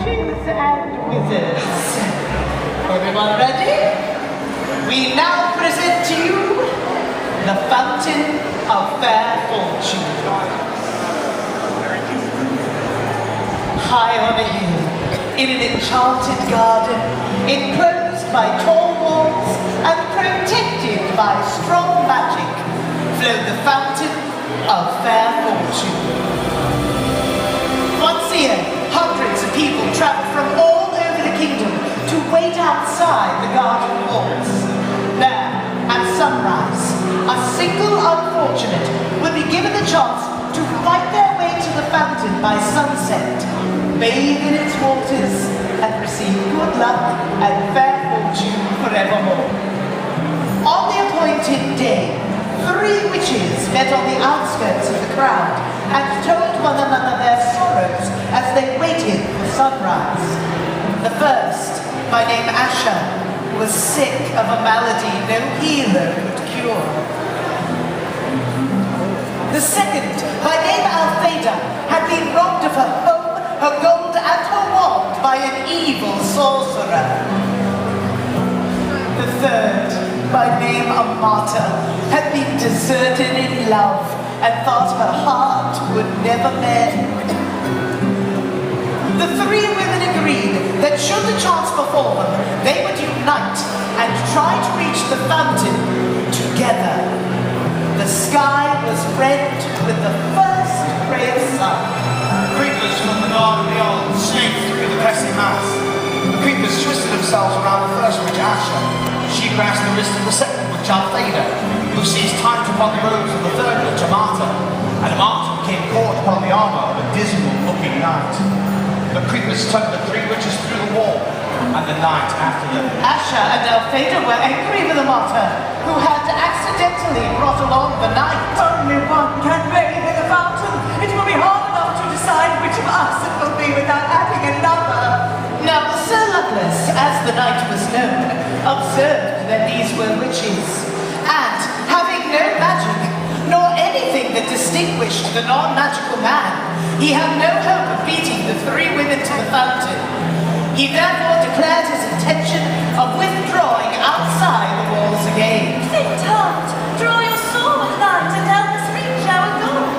witches and wizards. Everyone ready? We now present to you the Fountain of Fair Fortune. High on a hill, in an enchanted garden, enclosed by tall walls and protected by strong magic, flowed the Fountain of Fair Fortune. Once a year, hundreds of people traveled from all over the kingdom to wait outside the garden walls. There, at sunrise, a single unfortunate would be given the chance to fight their way to the fountain by sunset, bathe in its waters, and receive good luck and fair fortune forevermore. On the appointed day, 3 witches met on the outskirts of the crowd and told one another their sorrows as they waited for sunrise. The first, by name Asha, was sick of a malady no healer could cure. The second, by name Alfeda, had been robbed of her home, her gold, and her wand by an evil sorcerer. The third, by name Amata, had been deserted in love and thought her heart would never mend. The 3 women agreed that should the chance befall them, they would unite and try to reach the fountain together. The sky was red with the first ray of sun. Creepers from the garden beyond snaked through the pressing mass. The creepers twisted themselves around the first witch, Asha. She grasped the wrist of the second witch, Alfeda, who seized tight upon the robes of the third witch, Amata, and Amata became caught upon the armor of a dismal-looking knight. The creepers tugged the 3 witches through the wall, and the night after them. Asha and Alfeda were angry with Amata, who had accidentally brought along the knight. Only one can bathe in the fountain. It will be hard enough to decide which of us it will be without adding another. Now, Sir Luckless, as the knight was known, observed that these were witches, and having no magic, nor anything that distinguished the non-magical man, he had no hope of beating the 3 women to the fountain. He therefore declared his intention of withdrawing outside the walls again. Think tart, draw your sword, knight, and help us reach our goal.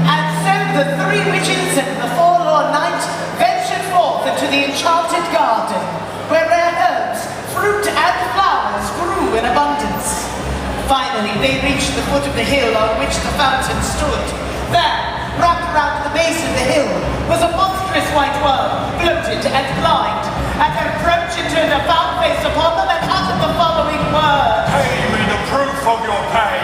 And so the 3 witches and the forlorn knight ventured forth into the enchanted garden, where rare herbs, fruit, and flowers grew in abundance. Finally, they reached the foot of the hill on which the fountain stood. There, wrapped around the base of the hill, was a monstrous white worm, bloated and blind. At her approach, it turned a foul face upon them and uttered the following words. Pay me the proof of your pay.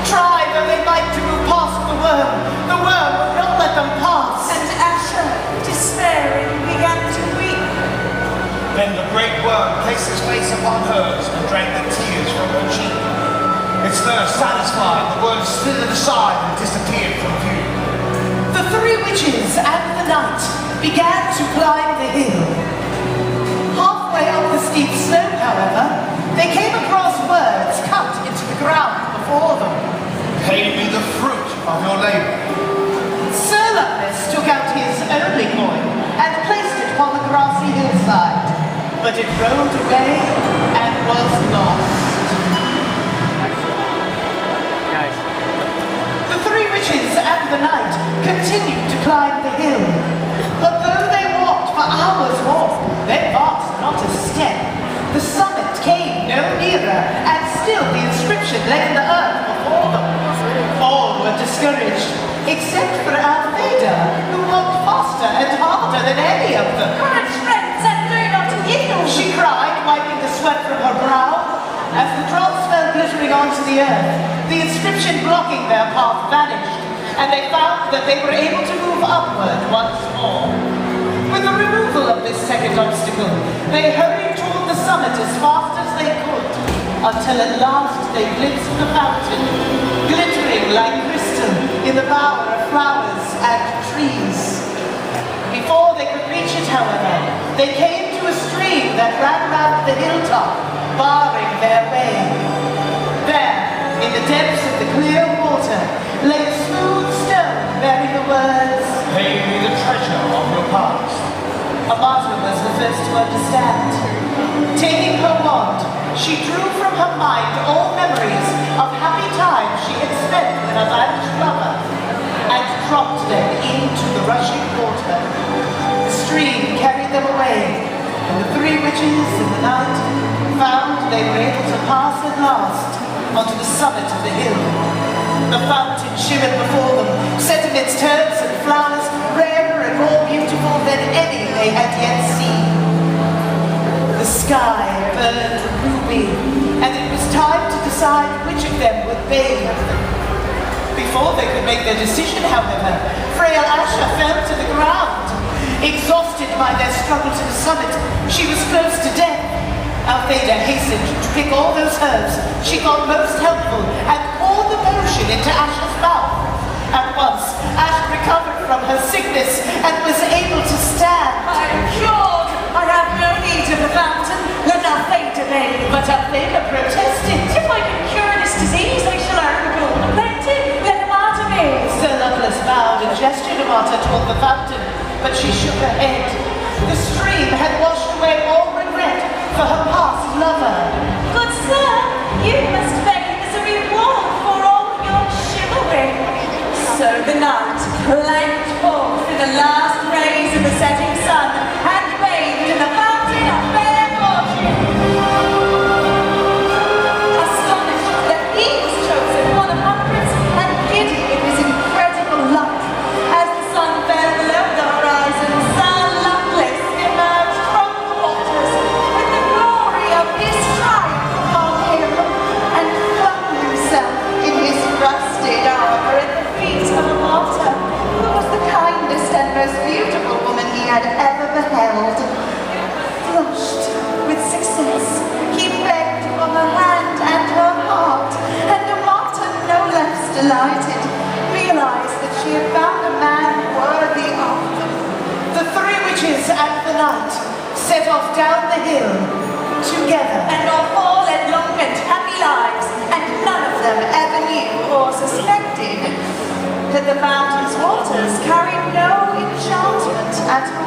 Try though they might to move past the worm would not let them pass. And Asha, despairing, began to weep. Then the great worm placed his face upon hers and drank the tears from her cheek. Its thirst satisfied, the worm slithered aside and disappeared from view. The 3 witches and the knight began to climb the hill. Halfway up the steep slope, however, they came across words cut into the ground before them. Pay me the fruit of your labor. Sir Luckless took out his only coin and placed it upon the grassy hillside, but it rolled away and was lost. The 3 witches and the knight continued to climb the hill, but though they walked for hours more, they advanced not a step. The summit came no nearer, and still the inscription lay in the earth before them. All were discouraged, except for Alfeda, who walked faster and harder than any of them. Courage, friends, and do not yield. She cried, wiping the sweat from her brow. As the drops fell glittering onto the earth, the inscription blocking their path vanished, and they found that they were able to move upward once more. With the removal of this second obstacle, they hurried toward the summit as fast as they could, until at last they glimpsed the fountain, glittering like crystal in the bower of flowers and trees. Before they could reach it, however, they came to a stream that ran round the hilltop, barring their way. There, in the depths of the clear water, lay a smooth stone bearing the words, Pay me the treasure of your past. Amata first to understand. Taking her wand, she drew from her mind all memories of happy times she had spent with her vanished lover, and dropped them into the rushing water. The stream carried them away, and the three witches in the night found they were able to pass at last onto the summit of the hill. The fountain shimmered before them, set amidst herbs and flowers, rarer and more beautiful than any they had yet seen. The sky burned ruby, and it was time to decide which of them would bathe. Before they could make their decision, however, frail Asha fell to the ground. Exhausted by their struggle to the summit, she was close to death. Altheda hastened to pick all those herbs she thought most helpful and poured the potion into Asha's mouth. At once, Asha recovered from her sickness and was able to stand. I am cured. I have no need of the fountain. Let Altheda bathe. But Altheda protested. If I can cure this disease, I shall earn the golden plenty. Let Amata bathe. Sir Luckless bowed and gestured Amata toward the fountain, but she shook her head. The stream had washed away all regret for her past lover. Good sir, you must bathe as a reward for all your chivalry. So the knight plunged forth in the last rays of the setting sun and bathed in the fountain of fair fortune. Astonished that he was chosen one of hundreds and giddy in his incredible luck, as the sun fell below the horizon, Sir Luckless emerged from the waters with the glory of his triumph upon him, and flung himself in his rusted armor at the feet of Amata, who was the kindest and most beautiful woman he had ever beheld. Flushed with success, he begged for her hand and her heart, and Amata, no less delighted, realized that she had found a man worthy of them. The three witches and the knight set off down the hill together. And all four led long and happy lives, and none of them ever knew or suspected that the fountain's waters carried no enchantment at all.